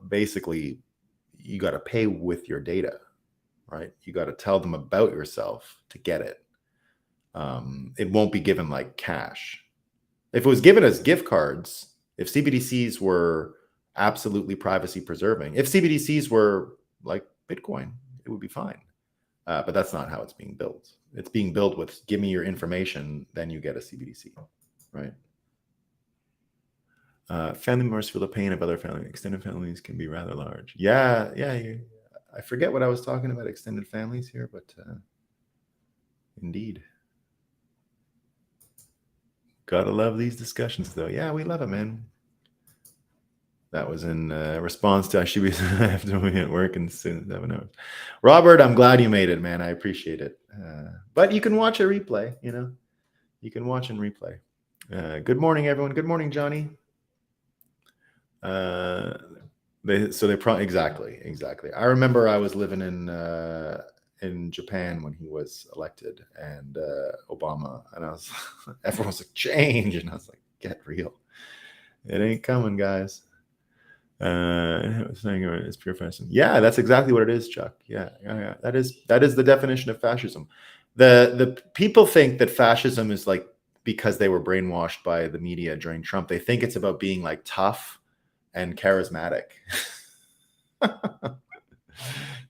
basically you got to pay with your data, right? You got to tell them about yourself to get it. It won't be given like cash. If it was given as gift cards, if CBDCs were absolutely privacy preserving, if CBDCs were like Bitcoin, it would be fine. But that's not how it's being built. It's being built with give me your information, then you get a CBDC, right? Family members feel the pain of other family. Extended families can be rather large. Yeah. I forget what I was talking about extended families here, but indeed. Gotta love these discussions, though. Yeah, we love it, man. That was in response to I should be at work in 7 hours. Robert, I'm glad you made it, man. I appreciate it. But you can watch a replay, You can watch and replay. Good morning, everyone. Good morning, Johnny. Exactly. I remember I was living in Japan when he was elected, and Obama, and everyone was like, change, and I was like, get real. It ain't coming, guys. Saying it's pure fascism. Yeah, that's exactly what it is, Chuck. Yeah. That is the definition of fascism. The people think that fascism is like because they were brainwashed by the media during Trump. They think it's about being like tough and charismatic.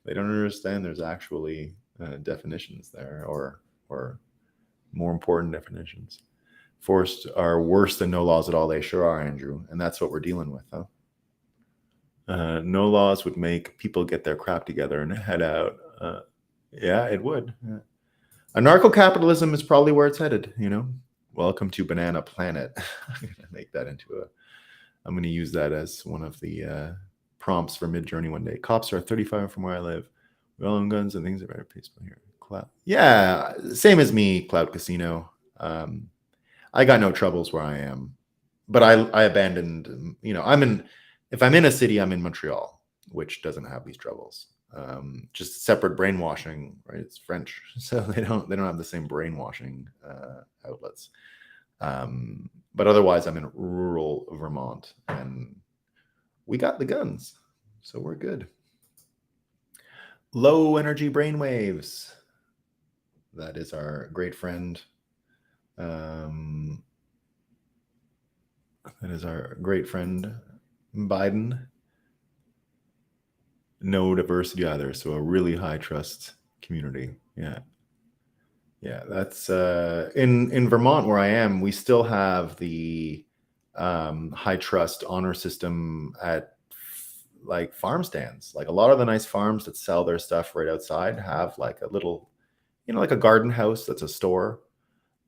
They don't understand there's actually definitions there, or more important definitions. Forced are worse than no laws at all. They sure are, Andrew, and that's what we're dealing with, huh? No laws would make people get their crap together and head out. Yeah, it would. Yeah. Anarcho-capitalism is probably where it's headed, Welcome to Banana Planet. I'm going to make that I'm going to use that as one of the prompts for Mid-Journey one day. Cops are 35 from where I live. We all own guns and things are very peaceful here. Cloud. Yeah, same as me, Cloud Casino. I got no troubles where I am. But I abandoned, if I'm in a city, I'm in Montreal, which doesn't have these troubles. Just separate brainwashing, right? It's French, so they don't have the same brainwashing outlets. But otherwise, I'm in rural Vermont, and we got the guns, so we're good. Low energy brainwaves. That is our great friend. That is our great friend Biden. No diversity either, so a really high trust community. Yeah. That's in Vermont where I am. We still have the high trust honor system at like farm stands. Like a lot of the nice farms that sell their stuff right outside have like a little, like a garden house that's a store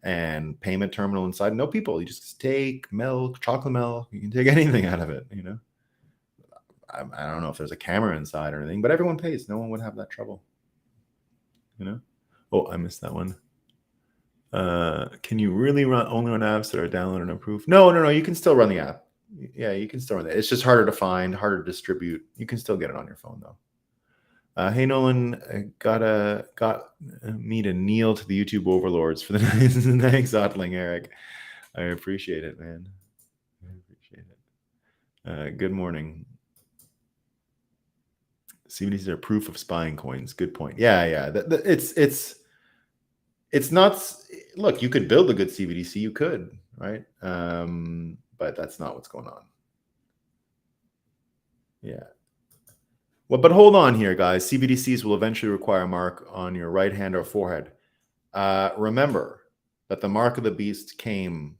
and payment terminal inside. No people. You just take milk, chocolate milk. You can take anything out of it. I don't know if there's a camera inside or anything, but everyone pays. No one would have that trouble. Oh, I missed that one. Can you really only run apps that are downloaded and approved? No. You can still run the app. Yeah, you can still run it. It's just harder to find, harder to distribute. You can still get it on your phone though. Hey Nolan, got me to kneel to the YouTube overlords for the thanks, Otling Eric. I appreciate it, man. I appreciate it. Good morning. CBDCs are proof of spying coins. Good point. Yeah. It's not. Look, you could build a good CBDC. You could, right? But that's not what's going on. Yeah. Well, but hold on here, guys. CBDCs will eventually require a mark on your right hand or forehead. Remember that the mark of the beast came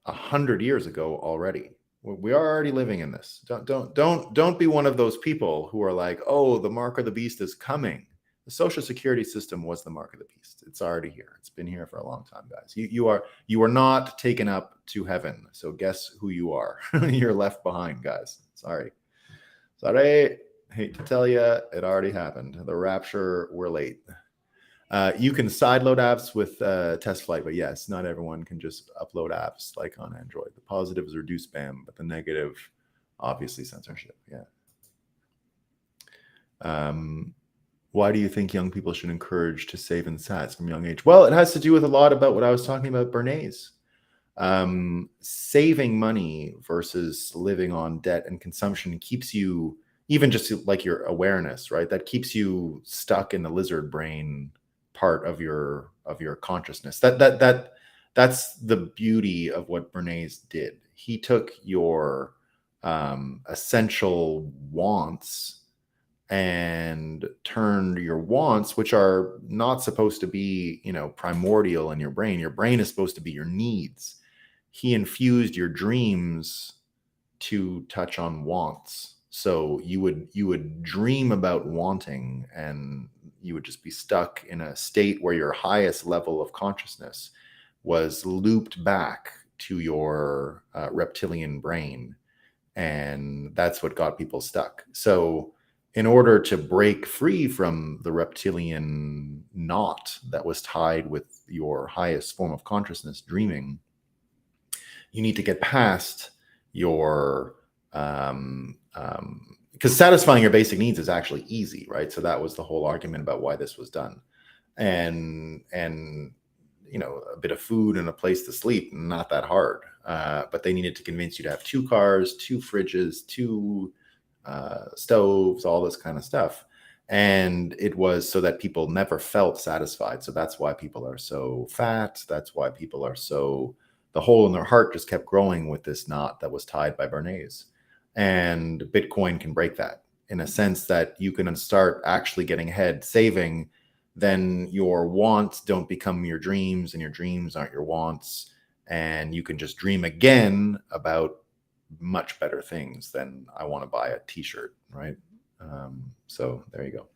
100 years ago already. We are already living in this. Don't be one of those people who are like, oh, the mark of the beast is coming. The social security system was the mark of the beast. It's already here. It's been here for a long time, guys. You are not taken up to heaven. So guess who you are? You're left behind, guys. Sorry. Hate to tell you, it already happened. The rapture, we're late. You can sideload apps with test flight, but yes, not everyone can just upload apps like on Android. The positives are do spam, but the negative, obviously censorship. Yeah. Why do you think young people should encourage to save in sats from a young age? Well, it has to do with a lot about what I was talking about, Bernays. Saving money versus living on debt and consumption keeps you, even just like your awareness, right? That keeps you stuck in the lizard brain part of your consciousness. That's the beauty of what Bernays did. He took your essential wants and turned your wants, which are not supposed to be, primordial in your brain. Your brain is supposed to be your needs. He infused your dreams to touch on wants. So you would dream about wanting, and you would just be stuck in a state where your highest level of consciousness was looped back to your reptilian brain. And that's what got people stuck. So in order to break free from the reptilian knot that was tied with your highest form of consciousness, dreaming, you need to get past your because satisfying your basic needs is actually easy, right? So that was the whole argument about why this was done. And a bit of food and a place to sleep, not that hard. But they needed to convince you to have 2 cars, 2 fridges, 2 stoves, all this kind of stuff. And it was so that people never felt satisfied. So that's why people are so fat. That's why people are so, the hole in their heart just kept growing with this knot that was tied by Bernays. And Bitcoin can break that in a sense that you can start actually getting ahead, saving. Then your wants don't become your dreams, and your dreams aren't your wants. And you can just dream again about much better things than I want to buy a t-shirt, right? So there you go.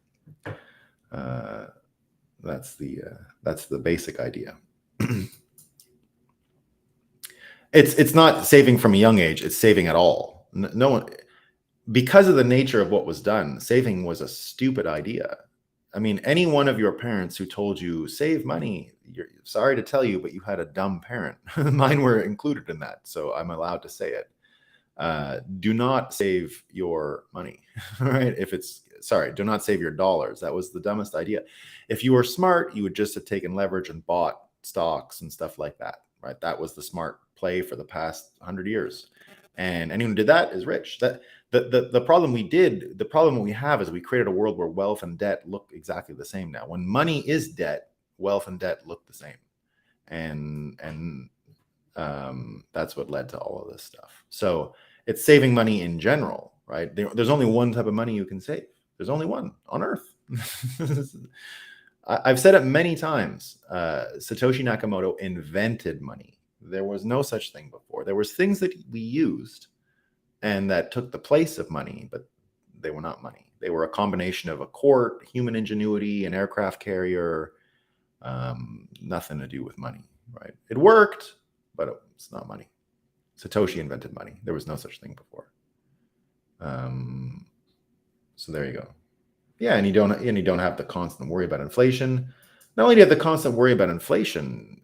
That's the basic idea. It's not saving from a young age, it's saving at all. No one, because of the nature of what was done, saving was a stupid idea. I mean, any one of your parents who told you save money, you're sorry to tell you, but you had a dumb parent. Mine were included in that, so I'm allowed to say it. Do not save your money, right? Do not save your dollars. That was the dumbest idea. If you were smart, you would just have taken leverage and bought stocks and stuff like that, right? That was the smart play for the past 100 years. And anyone who did that is rich. That the problem we have is we created a world where wealth and debt look exactly the same now. When money is debt, wealth and debt look the same. And that's what led to all of this stuff. So it's saving money in general, right? There's only one type of money you can save. There's only one on earth. I've said it many times. Satoshi Nakamoto invented money. There was no such thing before. There was things that we used and that took the place of money, but they were not money. They were a combination of a court, human ingenuity, an aircraft carrier, nothing to do with money, right? It worked, but it's not money. Satoshi invented money. There was no such thing before. So there you go. Yeah, and you don't have the constant worry about inflation. Not only do you have the constant worry about inflation,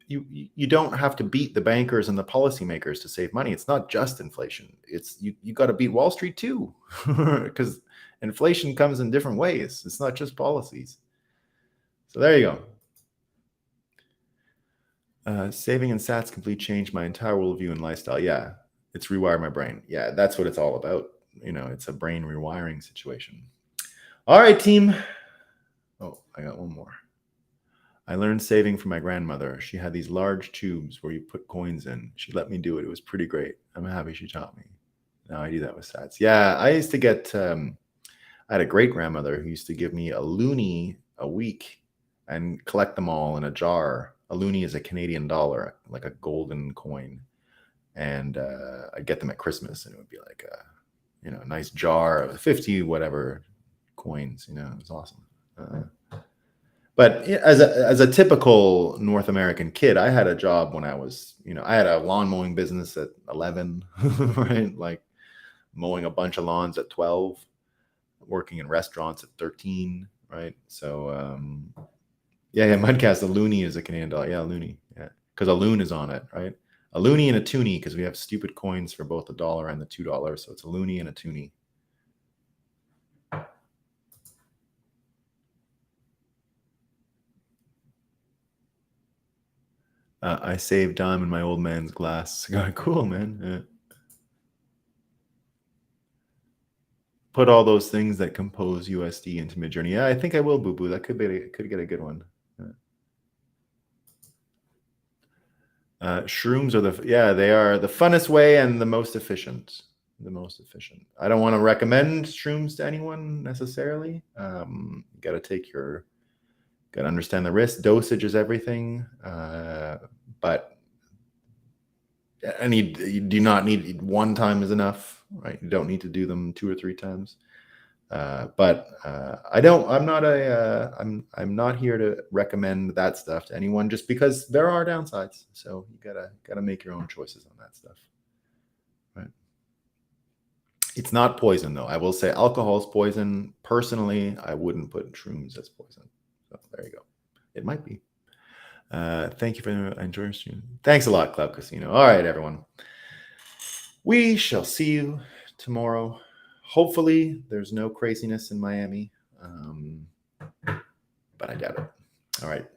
you don't have to beat the bankers and the policymakers to save money. It's not just inflation. It's you got to beat Wall Street too, because inflation comes in different ways. It's not just policies. So there you go. Saving in sats completely changed my entire worldview and lifestyle. Yeah, it's rewired my brain. Yeah, that's what it's all about. It's a brain rewiring situation. All right, team. Oh, I got one more. I learned saving from my grandmother. She had these large tubes where you put coins in. She let me do it. It was pretty great. I'm happy she taught me. Now I do that with sats. Yeah, I used to get, I had a great grandmother who used to give me a loonie a week and collect them all in a jar. A loonie is a Canadian dollar, like a golden coin. And I'd get them at Christmas, and it would be like a nice jar of 50 whatever coins. It was awesome. But as a typical North American kid, I had a job when I was, I had a lawn mowing business at 11, right? Like mowing a bunch of lawns at 12, working in restaurants at 13, right? So, yeah, Mudcast, a loonie is a Canadian dollar. Yeah, a loonie. Yeah, because a loon is on it, right? A loonie and a toonie, because we have stupid coins for both the $1 and the $2. So it's a loonie and a toonie. I saved dime in my old man's glass. Cool, man. Yeah. Put all those things that compose USD into Midjourney. Yeah, I think I will, Boo Boo. That could get a good one. Shrooms are they are the funnest way and the most efficient. I don't want to recommend shrooms to anyone necessarily. You got to understand the risk. Dosage is everything. But you do not need, one time is enough, right? You don't need to do them 2 or 3 times. But I'm not here to recommend that stuff to anyone, just because there are downsides. So you gotta make your own choices on that stuff, right? It's not poison, though. I will say alcohol is poison. Personally, I wouldn't put shrooms as poison. So there you go. It might be. Thank you for enjoying stream. Thanks a lot, Club Casino. All right, everyone. We shall see you tomorrow. Hopefully, there's no craziness in Miami, but I doubt it. All right.